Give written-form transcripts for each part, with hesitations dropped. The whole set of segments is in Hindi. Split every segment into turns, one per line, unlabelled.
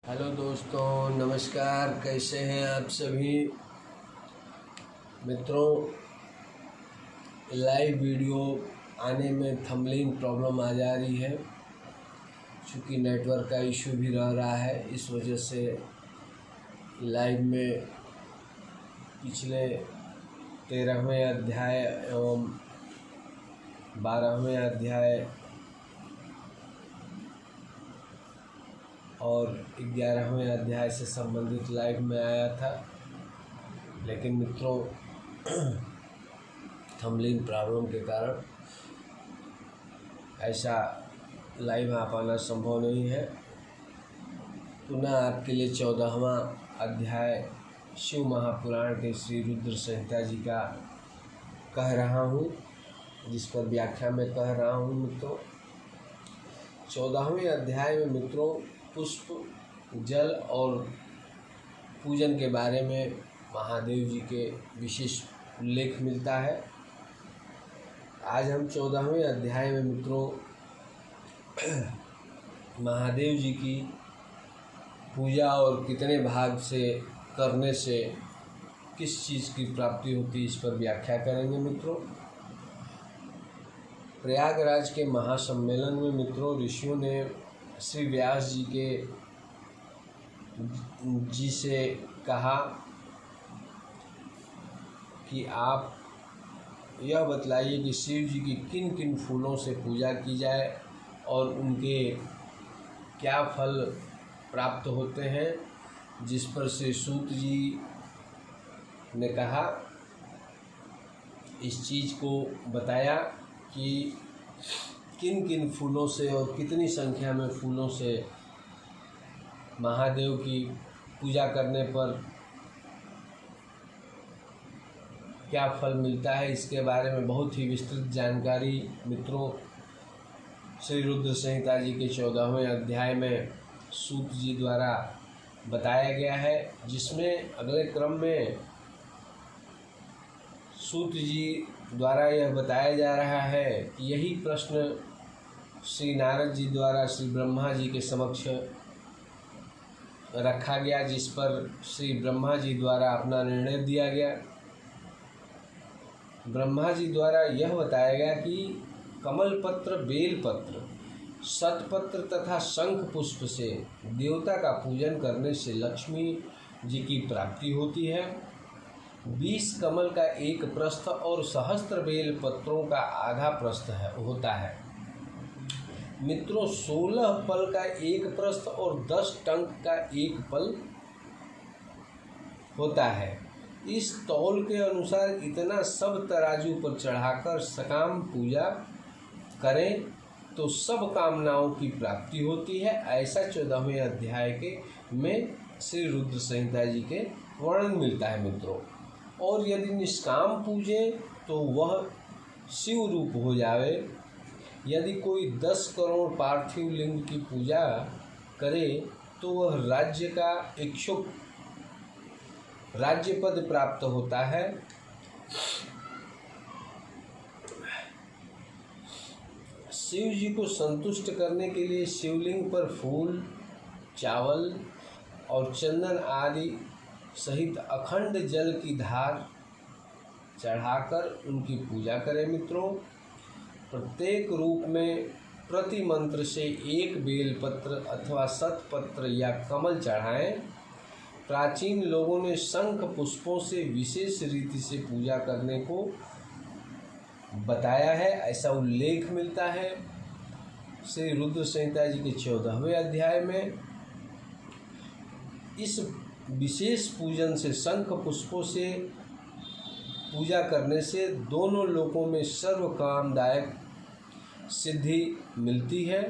हेलो दोस्तों, नमस्कार। कैसे हैं आप सभी मित्रों। लाइव वीडियो आने में थंबनेल प्रॉब्लम आ जा रही है, चूँकि नेटवर्क का इशू भी रह रहा है। इस वजह से लाइव में पिछले 13वें अध्याय एवं 12वें अध्याय और 11वें अध्याय से संबंधित लाइव में आया था, लेकिन मित्रों थंबनेल प्रॉब्लम के कारण ऐसा लाइव आ पाना संभव नहीं है। पुनः आपके लिए 14वां अध्याय शिव महापुराण के श्री रुद्र संहिता जी का कह रहा हूँ, जिस पर व्याख्या में कह रहा हूँ। मित्रों 14वें अध्याय में मित्रों पुष्प, जल और पूजन के बारे में महादेव जी के विशेष उल्लेख मिलता है। आज हम 14वें अध्याय में मित्रों महादेव जी की पूजा और कितने भाग से करने से किस चीज़ की प्राप्ति होती है, इस पर व्याख्या करेंगे। मित्रों प्रयागराज के महासम्मेलन में मित्रों ऋषियों ने श्री व्यास जी से कहा कि आप यह बतलाइए कि शिव जी की किन किन फूलों से पूजा की जाए और उनके क्या फल प्राप्त होते हैं। जिस पर श्री सूत जी ने कहा, इस चीज़ को बताया कि किन किन फूलों से और कितनी संख्या में फूलों से महादेव की पूजा करने पर क्या फल मिलता है, इसके बारे में बहुत ही विस्तृत जानकारी मित्रों श्री रुद्र संहिता जी के 14वें अध्याय में सूत जी द्वारा बताया गया है, जिसमें अगले क्रम में सूत जी द्वारा यह बताया जा रहा है कि यही प्रश्न श्री नारद जी द्वारा श्री ब्रह्मा जी के समक्ष रखा गया, जिस पर श्री ब्रह्मा जी द्वारा अपना निर्णय दिया गया। ब्रह्मा जी द्वारा यह बताया गया कि कमल पत्र, बेल पत्र, शतपत्र तथा शंख पुष्प से देवता का पूजन करने से लक्ष्मी जी की प्राप्ति होती है। 20 कमल का एक प्रस्थ और सहस्त्र बेल पत्रों का आधा प्रस्थ होता है। मित्रों 16 पल का एक प्रस्थ और 10 टंक का एक पल होता है। इस तौल के अनुसार इतना सब तराजू पर चढ़ाकर सकाम पूजा करें तो सब कामनाओं की प्राप्ति होती है। ऐसा 14वें अध्याय के में श्री रुद्र संहिता जी के वर्णन मिलता है मित्रों। और यदि निष्काम पूजे तो वह शिव रूप हो जावे। यदि कोई 10 करोड़ पार्थिव लिंग की पूजा करे तो वह राज्य का इच्छुक राज्य पद प्राप्त होता है। शिव जी को संतुष्ट करने के लिए शिवलिंग पर फूल, चावल और चंदन आदि सहित अखंड जल की धार चढ़ाकर उनकी पूजा करें। मित्रों प्रत्येक रूप में प्रति मंत्र से एक बेलपत्र अथवा शतपत्र या कमल चढ़ाएं। प्राचीन लोगों ने शंख पुष्पों से विशेष रीति से पूजा करने को बताया है, ऐसा उल्लेख मिलता है श्री रुद्र संहिता जी के 14वें अध्याय में। इस विशेष पूजन से शंख पुष्पों से पूजा करने से दोनों लोकों में सर्व कामदायक सिद्धि मिलती है।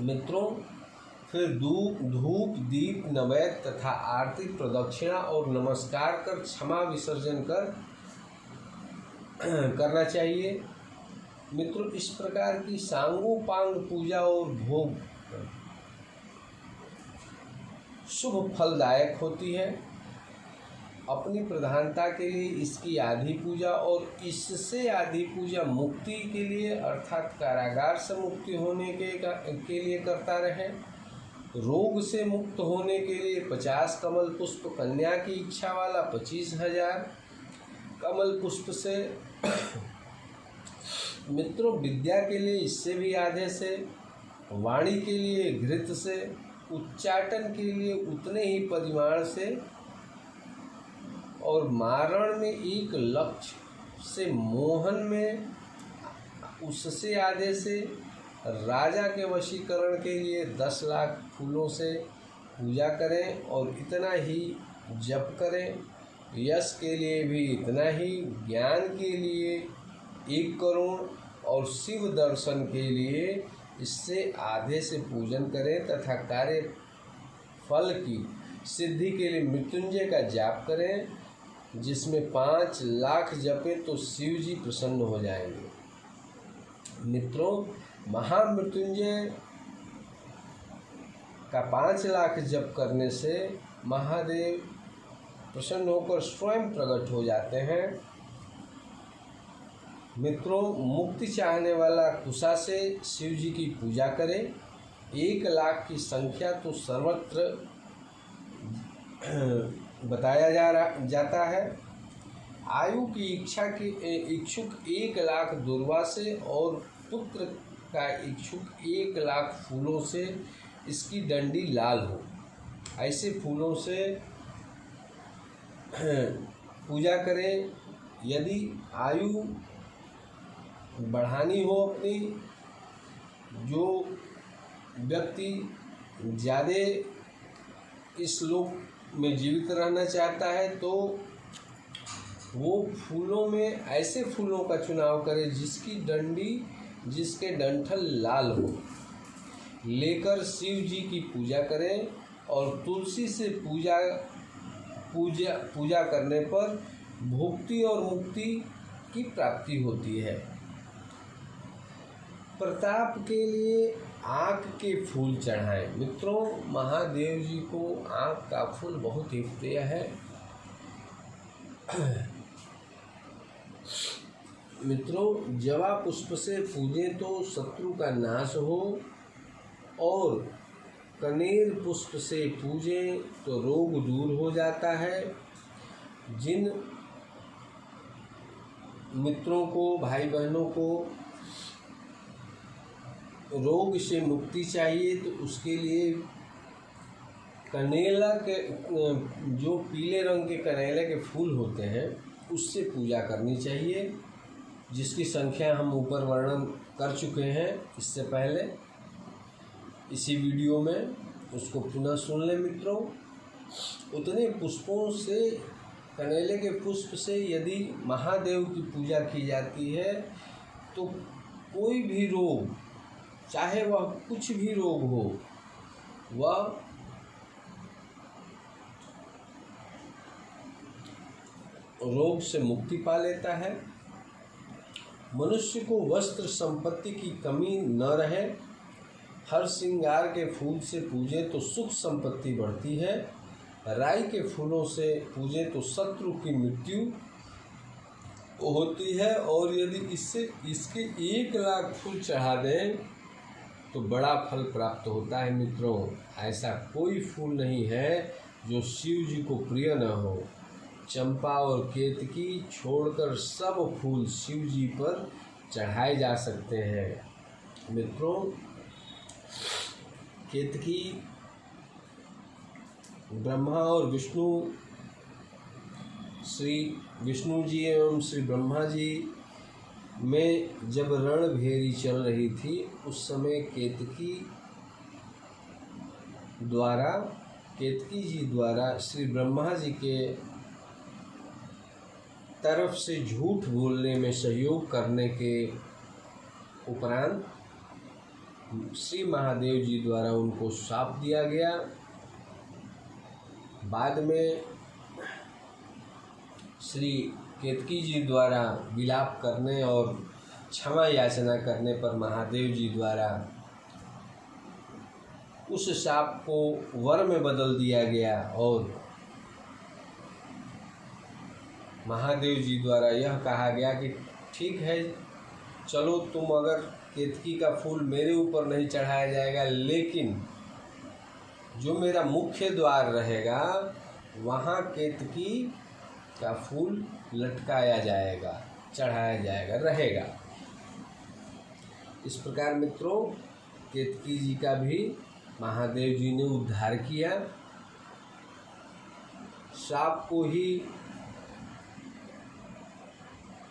मित्रों फिर धूप, दीप, नैवेद्य तथा आरती, प्रदक्षिणा और नमस्कार कर क्षमा विसर्जन करना चाहिए। मित्रों इस प्रकार की सांगोपांग पूजा और भोग शुभ फलदायक होती है। अपनी प्रधानता के लिए इसकी आधी पूजा और इससे आधी पूजा मुक्ति के लिए अर्थात कारागार से मुक्ति होने के लिए करता रहे। रोग से मुक्त होने के लिए 50 कमल पुष्प, कन्या की इच्छा वाला 25,000 कमल पुष्प से। मित्रों, विद्या के लिए इससे भी आधे से, वाणी के लिए घृत से, उच्चाटन के लिए उतने ही परिमाण से, और मारण में 1 लक्ष्य से, मोहन में उससे आधे से, राजा के वशीकरण के लिए 10 लाख फूलों से पूजा करें और इतना ही जप करें। यश के लिए भी इतना ही, ज्ञान के लिए 1 करोड़ और शिव दर्शन के लिए इससे आधे से पूजन करें तथा कार्य फल की सिद्धि के लिए मृत्युंजय का जाप करें, जिसमें 5 लाख जपे तो शिव जी प्रसन्न हो जाएंगे। मित्रों, महामृत्युंजय का 5 लाख जप करने से महादेव प्रसन्न होकर स्वयं प्रकट हो जाते हैं। मित्रों, मुक्ति चाहने वाला कुशा से शिव जी की पूजा करें। 1 लाख की संख्या तो सर्वत्र बताया जाता है। आयु की इच्छा के इच्छुक 1 लाख दुर्वा से और पुत्र का इच्छुक 1 लाख फूलों से इसकी डंडी लाल हो, ऐसे फूलों से पूजा करें। यदि आयु बढ़ानी हो अपनी, जो व्यक्ति ज़्यादा इस लोक में जीवित रहना चाहता है, तो वो फूलों में ऐसे फूलों का चुनाव करे जिसकी डंडी, जिसके डंठल लाल हो, लेकर शिव जी की पूजा करें। और तुलसी से पूजा करने पर भुक्ति और मुक्ति की प्राप्ति होती है। प्रताप के लिए आँख के फूल चढ़ाएं। मित्रों, महादेव जी को आँख का फूल बहुत ही प्रिय है। मित्रों, जवा पुष्प से पूजें तो शत्रु का नाश हो, और कनेर पुष्प से पूजें तो रोग दूर हो जाता है। जिन मित्रों को, भाई बहनों को रोग से मुक्ति चाहिए, तो उसके लिए कनेला के, जो पीले रंग के कनेले के फूल होते हैं, उससे पूजा करनी चाहिए, जिसकी संख्या हम ऊपर वर्णन कर चुके हैं इससे पहले इसी वीडियो में, उसको पुनः सुन लें। मित्रों, उतने पुष्पों से, कनेले के पुष्प से यदि महादेव की पूजा की जाती है, तो कोई भी रोग, चाहे वह कुछ भी रोग हो, वह रोग से मुक्ति पा लेता है। मनुष्य को वस्त्र संपत्ति की कमी न रहे। हर श्रृंगार के फूल से पूजे तो सुख संपत्ति बढ़ती है। राई के फूलों से पूजे तो शत्रु की मृत्यु होती है। और यदि इसके 1 लाख फूल चढ़ा दें तो बड़ा फल प्राप्त होता है। मित्रों, ऐसा कोई फूल नहीं है जो शिव जी को प्रिय न हो। चंपा और केतकी छोड़कर सब फूल शिव जी पर चढ़ाए जा सकते हैं। मित्रों, केतकी ब्रह्मा और विष्णु, श्री विष्णु जी एवं श्री ब्रह्मा जी में जब रणभेरी चल रही थी, उस समय केतकी जी द्वारा श्री ब्रह्मा जी के तरफ से झूठ बोलने में सहयोग करने के उपरांत श्री महादेव जी द्वारा उनको शाप दिया गया। बाद में श्री केतकी जी द्वारा विलाप करने और क्षमा याचना करने पर महादेव जी द्वारा उस शाप को वर में बदल दिया गया और महादेव जी द्वारा यह कहा गया कि ठीक है, चलो तुम, अगर केतकी का फूल मेरे ऊपर नहीं चढ़ाया जाएगा, लेकिन जो मेरा मुख्य द्वार रहेगा वहाँ केतकी का फूल लटकाया जाएगा, चढ़ाया जाएगा, रहेगा। इस प्रकार मित्रों केतकी जी का भी महादेव जी ने उद्धार किया। श्राप को ही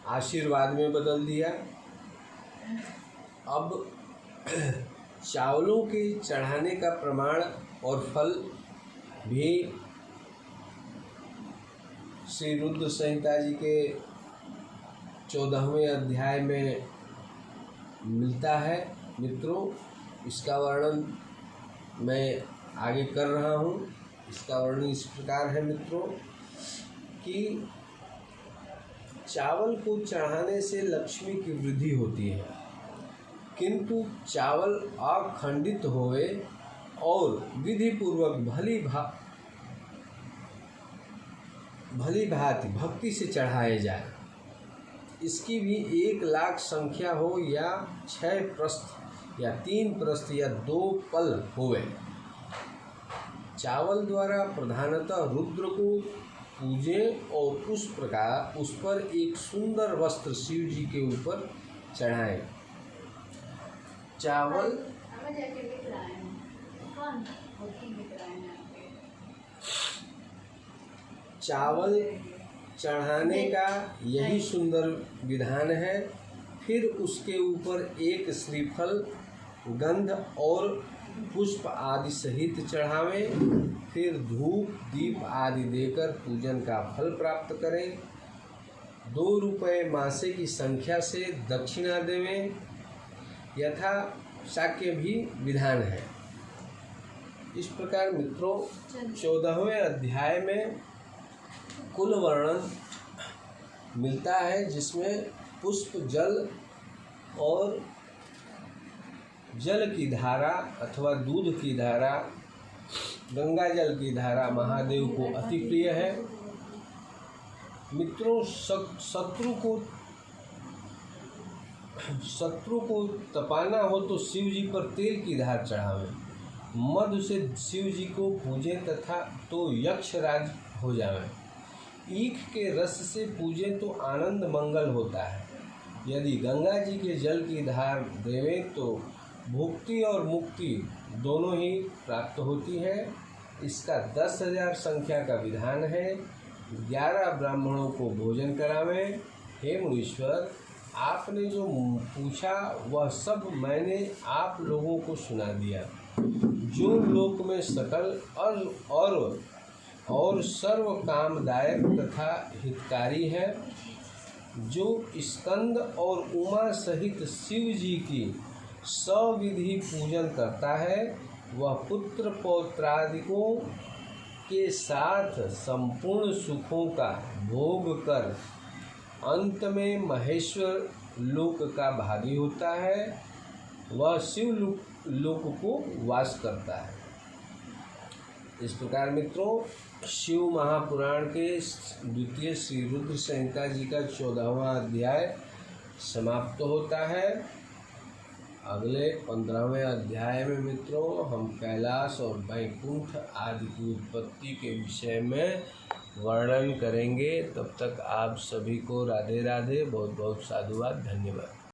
आशीर्वाद में बदल दिया। अब चावलों के चढ़ाने का प्रमाण और फल भी श्री रुद्र संहिता जी के 14वें अध्याय में मिलता है मित्रों। इसका वर्णन मैं आगे कर रहा हूँ। इसका वर्णन इस प्रकार है मित्रों कि चावल को चढ़ाने से लक्ष्मी की वृद्धि होती है, किंतु चावल अखंडित होवे और विधि पूर्वक भली भांति भक्ति से चढ़ाए जाए, इसकी भी 1 लाख संख्या हो या 6 प्रस्थ या 3 प्रस्थ या 2 पल होवे। चावल द्वारा प्रधानतः रुद्र को पूजें और उस प्रकार उस पर एक सुंदर वस्त्र शिव जी के ऊपर चढ़ाएं। चावल चढ़ाने का यही सुंदर विधान है। फिर उसके ऊपर एक श्रीफल, गंध और पुष्प आदि सहित चढ़ावें। फिर धूप दीप आदि देकर पूजन का फल प्राप्त करें। 2 रुपये मासे की संख्या से दक्षिणा देवें। यथा शाक्य भी विधान है। इस प्रकार मित्रों 14वें अध्याय में कुल वर्णन मिलता है, जिसमें पुष्प, जल और जल की धारा अथवा दूध की धारा, गंगा जल की धारा महादेव को अति प्रिय है। मित्रों शत्रु को तपाना हो तो शिव जी पर तेल की धार चढ़ावें। मधु से शिव जी को पूजें तथा तो यक्षराज हो जावें। ईख के रस से पूजें तो आनंद मंगल होता है। यदि गंगा जी के जल की धार देवें तो भुक्ति और मुक्ति दोनों ही प्राप्त होती है। इसका 10,000 संख्या का विधान है। 11 ब्राह्मणों को भोजन करावें। हे मुनीश्वर, आपने जो पूछा वह सब मैंने आप लोगों को सुना दिया। जो लोक में सकल और सर्व कामदायक तथा हितकारी है, जो स्कंद और उमा सहित शिव जी की सविधि पूजन करता है, वह पुत्र पौत्रादिकों के साथ संपूर्ण सुखों का भोग कर अंत में महेश्वर लोक का भागी होता है। वह शिव लोक को वास करता है। इस प्रकार मित्रों शिव महापुराण के द्वितीय श्री रुद्र संहिता जी का 14वां अध्याय समाप्त होता है। अगले 15वें अध्याय में मित्रों हम कैलाश और वैकुंठ आदि की उत्पत्ति के विषय में वर्णन करेंगे। तब तक आप सभी को राधे राधे, बहुत बहुत साधुवाद, धन्यवाद।